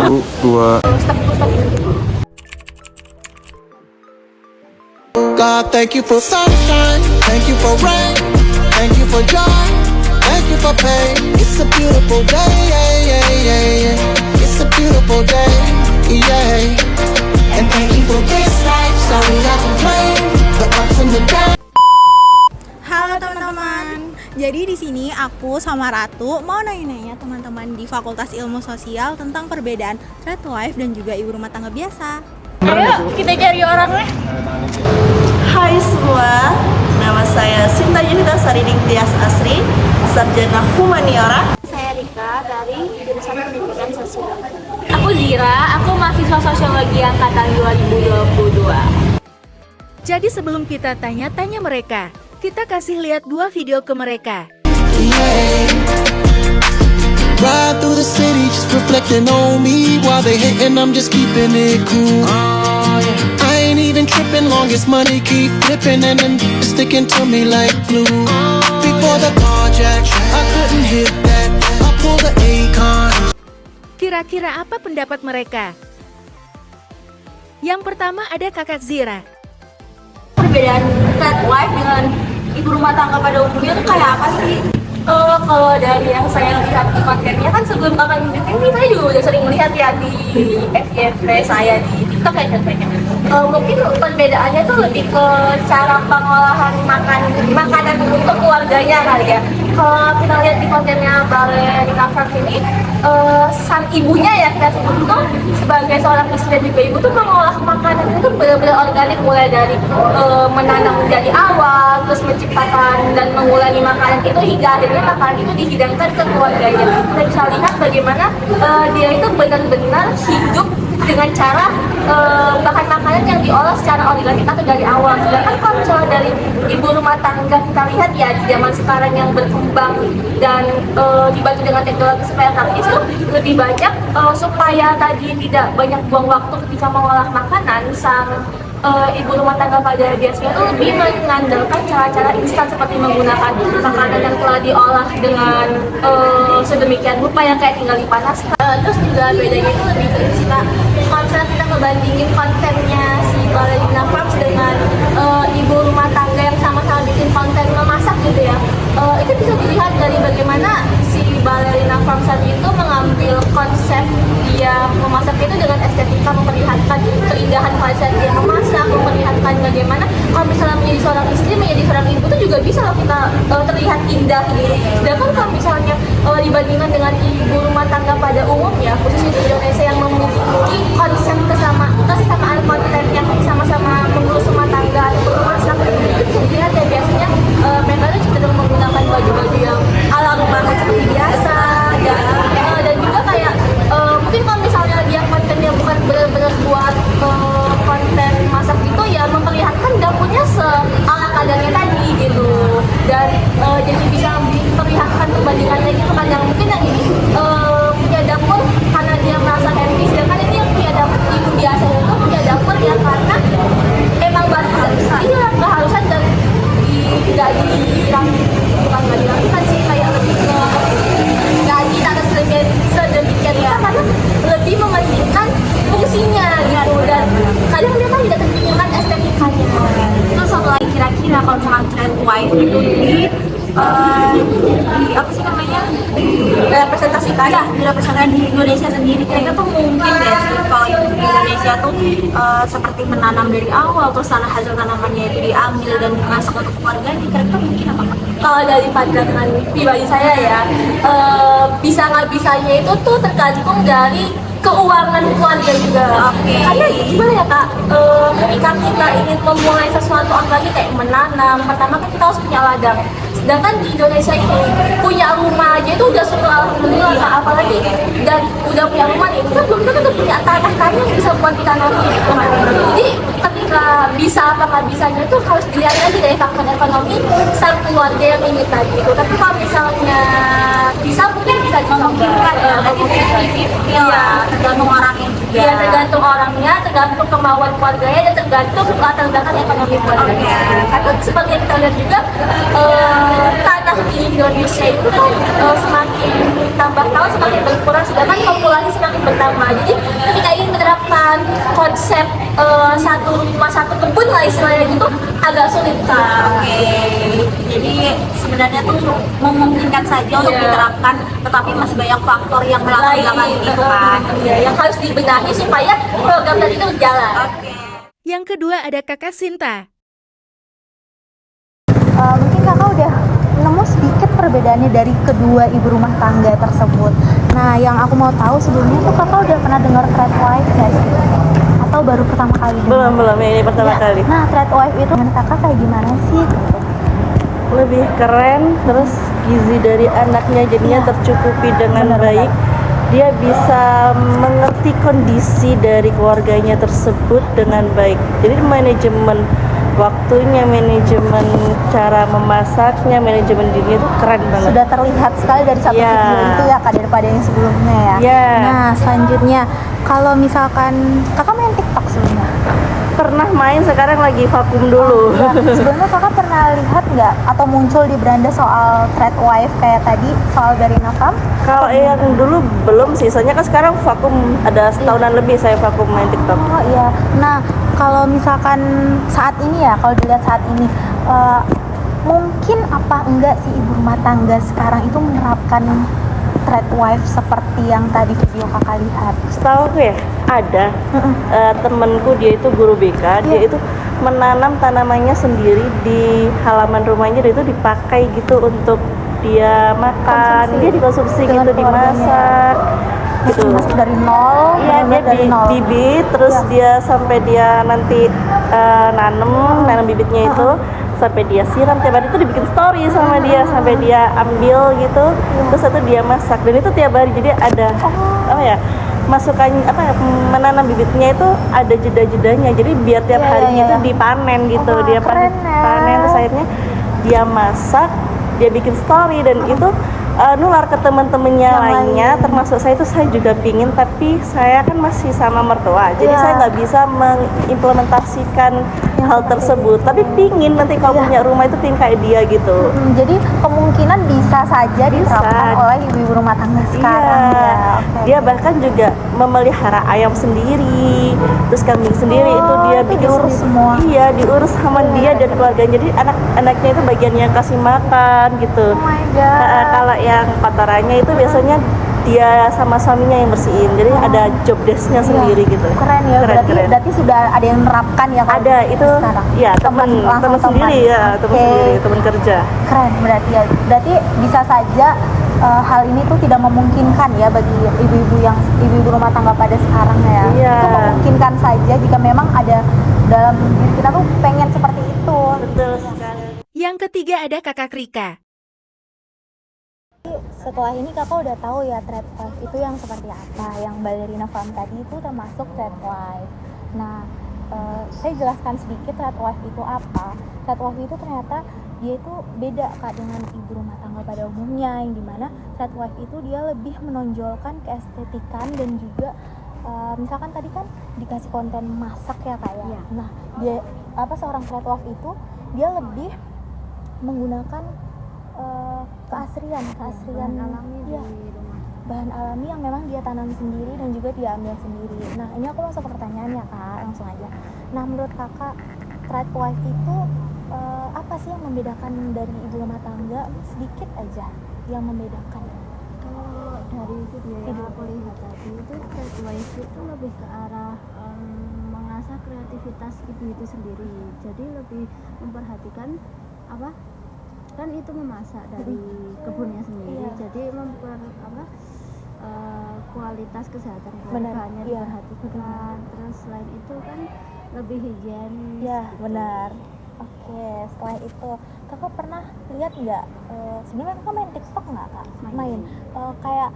Satu, dua. God, thank you for sunshine, thank you for rain, thank you for joy, thank you for pain. It's a beautiful day, yeah, yeah, yeah, yeah. It's a beautiful day, yeah. And thank you for this life, so we got to play the ups and the downs. Halo teman-teman, jadi di sini aku sama Ratu mau nanya-nanya teman-teman di Fakultas Ilmu Sosial tentang perbedaan thread wife dan juga ibu rumah tangga biasa. Ayo kita cari orangnya. Hai semua, nama saya Sinta Yunita Sariding Tias Asri, sarjana humaniora. Saya Rika dari jurusan Pendidikan Sosial. Aku Zira, aku mahasiswa Sosiologi angkatan 2022. Jadi sebelum kita tanya-tanya mereka, kita kasih lihat dua video ke mereka. Yeah. Ride through the city, just reflecting on me. While they hating, I'm just keeping it cool. I ain't even tripping, long as money keep flipping, and them sticking to me like glue. Before the contract, I couldn't hit that. I pulled the Akon. Kira-kira apa pendapat mereka? Yang pertama ada kakak Zira. Perbedaan thread wife dengan ibu rumah tangga pada umumnya itu kayak apa sih? Kalau dari yang saya lihat di kontennya kan sebelum kakak bikin ini saya juga udah sering melihat ya di FYP saya di TikTok ya contohnya. Mungkin perbedaannya tuh lebih ke cara pengolahan makanan untuk keluarganya kali ya. Kalau kita lihat di kontennya Balerina Farms ini, sang ibunya ya kita sebut itu sebagai seorang istri dan juga ibu tuh mengolah makanan itu benar-benar organik, mulai dari menanam dari awal, terus menciptakan dan mengulangi makanan itu hingga akhirnya makanan itu dihidangkan ke keluarganya. Kita bisa lihat bagaimana dia itu benar-benar hidup dengan cara bahan makanan yang diolah secara organik atau dari awal. Sedangkan kalau misalnya dari ibu rumah tangga kita lihat ya di zaman sekarang yang berkembang dan dibantu dengan teknologi supaya praktis tuh lebih banyak supaya tadi tidak banyak buang waktu ketika mengolah makanan. Sang ibu rumah tangga pada biasanya itu lebih mengandalkan cara-cara instan seperti menggunakan makanan yang telah diolah dengan sedemikian rupa yang kayak tinggal dipanaskan. Terus juga bedanya itu lebih ke sih Kak, kalau misalnya kita ngebandingin kontennya si Balerina Farms dengan ibu rumah tangga yang sama-sama bikin konten memasak gitu ya, itu bisa dilihat dari bagaimana si Balerina Farms tadi itu mengambil konsep dia memasak itu dengan estetika, memperlihatkan keindahan konsep dia memasak, memperlihatkan bagaimana kalau misalnya menjadi seorang istri, menjadi seorang ibu itu juga bisa loh kita terlihat indah gitu. Sedangkan kalau misalnya dibandingkan dengan ibu rumah tangga pada umumnya, khususnya di Indonesia yang memiliki konsep kesamaan konten yang sama-sama mengurus rumah tangga atau memasak, itu bisa dilihat ya biasanya mereka itu cenderung menggunakan baju-baju yang ala rumahan seperti biasa dan juga kayak mungkin kalau misalnya dia kontennya bukan benar-benar buat konten masak itu ya memperlihatkan dapurnya ala kadarnya tadi gitu, dan jadi bisa memperlihatkan perbandingannya gitu kan, yang mungkin yang ini punya dapur karena dia merasa happy, sedangkan ini yang punya dapur ibu biasa itu punya dapur ya karena emang iya keharusan dan tidak dirapikan sih, kayak lebih ke nggak ditata sedemikian ya, karena lebih mementingkan fungsinya gitu, dan kadang dia kan tidak terpikirkan estetikanya. Terus satu lagi, kira-kira kalau misalkan trend wife itu di apa sih namanya, representasikan ya, direpresentasikan di Indonesia sendiri, kira-kira tuh mungkin deh sih kalau itu di Indonesia tuh seperti menanam dari awal, terus tanah hasil tanamannya itu diambil dan dimasak untuk keluarganya, kira-kira mungkin apa? Kalau dari pandangan pribadi saya ya, bisa nggak bisanya itu tuh tergantung dari keuangan keluarga juga. Karena gimana ya Kak, ketika kita ingin memulai sesuatu apalagi kayak menanam, pertama kan kita harus punya ladang. Sedangkan di Indonesia ini punya rumah aja itu udah syukur alhamdulillah Kak, apalagi dan udah punya rumah nih, kita belum tentu punya tanah yang bisa buat ditanami gitu kan. Jadi ketika bisa apa nggak bisanya itu harus dilihat lagi dari faktor ekonomi sang keluarga yang ingin tadi itu. Tapi kalau misalnya bisa mungkin bisa dimungkinkan ya, nanti 50-50 ya, tergantung orangnya juga. Ya tergantung orangnya, tergantung kemauan keluarganya, dan tergantung latar belakang ekonomi keluarganya. Karena seperti yang kita lihat juga, tanah di Indonesia itu kan semakin tambah tahun semakin berkurang, sedangkan populasi semakin bertambah. Jadi ketika ingin menerapkan konsep satu rumah satu kebun lah istilahnya gitu, agak sulit Kak. Jadi sebenarnya tuh memungkinkan saja untuk diterapkan, tetapi masih banyak faktor yang melatar belakangi itu kan. Ya, yang harus dibenahi supaya program tadi itu berjalan. Yang kedua ada Kakak Sinta. Mungkin kakak udah nemu sedikit perbedaannya dari kedua ibu rumah tangga tersebut. Nah, yang aku mau tahu sebelumnya tuh kakak udah pernah dengar thread wife nggak sih? Atau baru pertama kali dengar? Belum, ini pertama Ya. kali. Nah, thread wife itu menurut kakak kayak gimana sih? Lebih keren, terus gizi dari anaknya jadinya tercukupi dengan baik. Dia bisa mengerti kondisi dari keluarganya tersebut dengan baik. Jadi manajemen waktunya, manajemen cara memasaknya, manajemen dirinya itu keren banget. Sudah terlihat sekali dari satu Ya. video itu ya kak, daripada yang sebelumnya ya. Ya. Nah, selanjutnya kalau misalkan kakak main TikTok sebelumnya? Pernah main, sekarang lagi vakum dulu. Ya, sebelumnya kakak pernah lihat nggak atau muncul di beranda soal thread wife kayak tadi soal dari Nakam? Kalau yang dulu belum sih, soalnya kan sekarang vakum, ada setahunan lebih saya vakum main TikTok. Oh iya. Nah, kalau misalkan saat ini ya, kalau dilihat saat ini, mungkin apa enggak sih ibu rumah tangga sekarang itu menerapkan thread wife seperti yang tadi video kakak lihat? Setahu aku ya ada temenku, dia itu guru BK, dia itu menanam tanamannya sendiri di halaman rumahnya, dia itu dipakai gitu untuk dia makan, dia dikonsumsi Dengan gitu, keluarganya. dimasak gitu. Masuk dari nol, Iya, dia dari nol. bibit, terus dia sampai dia nanti nanam bibitnya itu, sampai dia siram tiap hari, itu dibikin story sama dia, sampai dia ambil gitu, terus itu dia masak, dan itu tiap hari. Jadi ada apa ya, masukan apa ya, menanam bibitnya itu ada jeda-jedanya, jadi biar tiap harinya itu dipanen gitu. Dia keren ya. panen, terus akhirnya dia masak, dia bikin story, dan itu nular ke teman-temannya lainnya, termasuk saya. Itu saya juga pingin, tapi saya kan masih sama mertua, jadi saya nggak bisa mengimplementasikan hal tersebut, tapi pingin nanti kalau punya rumah itu pingin kayak dia gitu. Jadi kemungkinan bisa saja diterapkan oleh ibu-ibu rumah tangga sekarang ya. Oke. Dia bahkan juga memelihara ayam sendiri, terus kambing sendiri, itu dia itu bikin diurus sendiri. semua. Iya, diurus sama dia dan keluarganya. Jadi anak-anaknya itu bagian yang kasih makan gitu. Oh my god. Kalau yang kotorannya itu biasanya dia sama suaminya yang bersihin. Jadi ada job desk-nya sendiri gitu. Keren ya. Berarti sudah ada yang menerapkan ya kalau Ada itu sekarang. ya, teman sendiri ya, teman sendiri, teman kerja. Keren berarti ya. Berarti bisa saja hal ini tuh tidak memungkinkan ya bagi ibu-ibu rumah tangga pada sekarang ya. Iya. Itu memungkinkan saja jika memang ada dalam diri kita tuh pengen seperti itu. Betul sekali. Yang ketiga ada Kakak Rika. Setelah ini kakak udah tahu ya thread wife itu yang seperti apa. Yang Ballerina Farm tadi itu termasuk thread wife. Nah, saya jelaskan sedikit thread wife itu apa. Thread wife itu ternyata dia itu beda kak dengan ibu rumah tangga pada umumnya, yang dimana thread wife itu dia lebih menonjolkan keestetikan dan juga misalkan tadi kan dikasih konten masak ya kak ya. Nah, dia seorang thread wife itu dia lebih menggunakan keasrian alami di rumah, bahan alami yang memang dia tanam sendiri dan juga dia ambil sendiri. Nah, ini aku langsung ke pertanyaan ya kak, langsung aja. Nah, menurut kakak thread wife itu apa sih yang membedakan dari ibu rumah tangga? Sedikit aja yang membedakan. Kalau dari video yang aku lihat tadi itu thread wife itu lebih ke arah mengasah kreativitas ibu itu sendiri. Jadi lebih memperhatikan kan itu memasak dari kebunnya sendiri. Jadi kualitas kesehatan keluarganya diperhatikan. Terus selain itu kan lebih higienis. Ya, benar. Oke, setelah itu kakak pernah lihat nggak? Sebenarnya kakak main TikTok nggak kak? Main. Kayak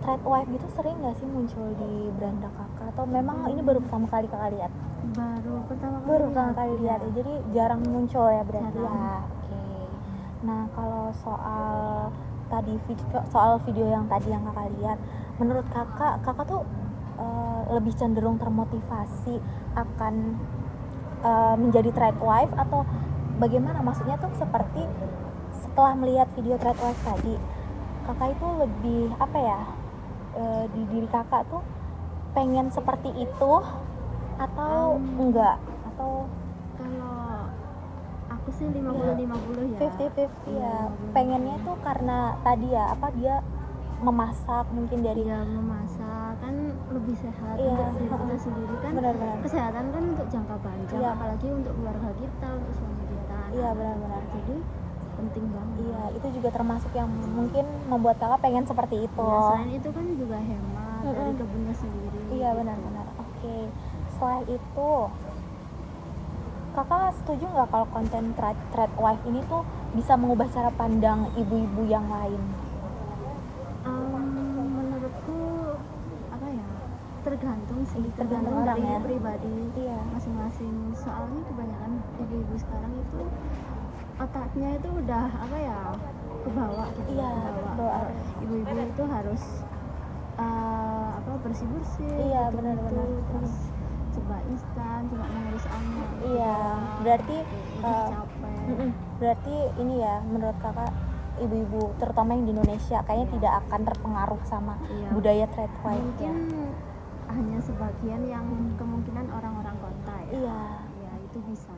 thread wife gitu sering nggak sih muncul di beranda kakak? Atau memang ini baru pertama kali kakak lihat? Baru pertama kali lihat ya. Jadi jarang muncul ya berarti ya. Oke. Nah, kalau soal video yang tadi yang kakak lihat, menurut kakak tuh lebih cenderung termotivasi akan menjadi trad wife, atau bagaimana? Maksudnya tuh seperti setelah melihat video trad wife tadi, kakak itu lebih apa ya, di diri kakak tuh pengen seperti itu atau enggak, atau Kalau aku sih 50-50 ya. 50-50 ya, 50-50. pengennya tuh karena tadi ya apa, dia memasak mungkin dari Ya memasak kan lebih sehat Iya, untuk diri kita sendiri kan. benar-benar. Kesehatan kan untuk jangka panjang, Iya. apalagi untuk keluarga kita, untuk suami kita. Iya, benar-benar. Jadi penting banget. Iya, itu juga termasuk yang mungkin membuat kakak pengen seperti itu. Ya, selain itu kan juga hemat dari Mm-mm. kebunnya sendiri. Iya, benar-benar. Oke. Setelah itu, kakak setuju nggak kalau konten trad wife ini tuh bisa mengubah cara pandang ibu-ibu yang lain? Menurutku apa ya, tergantung sih, Tergantung tergantung orang dari ya. pribadi Iya. masing-masing. Soalnya kebanyakan ibu-ibu sekarang itu otaknya itu udah apa ya, kebawa gitu. Iya, kebawa. Ibu-ibu itu harus apa, bersih-bersih Iya, gitu, benar-benar. terus serba instan, cuma mengurus anak gitu. Iya, berarti Udah capek. berarti ini ya, menurut kakak ibu-ibu terutama yang di Indonesia kayaknya tidak akan terpengaruh sama Iya. budaya trad wife ya. Mungkin hanya sebagian yang kemungkinan orang-orang kota ya. Iya, Ya itu bisa.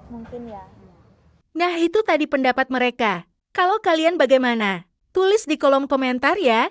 mungkin ya. Nah, itu tadi pendapat mereka. Kalau kalian bagaimana? Tulis di kolom komentar ya.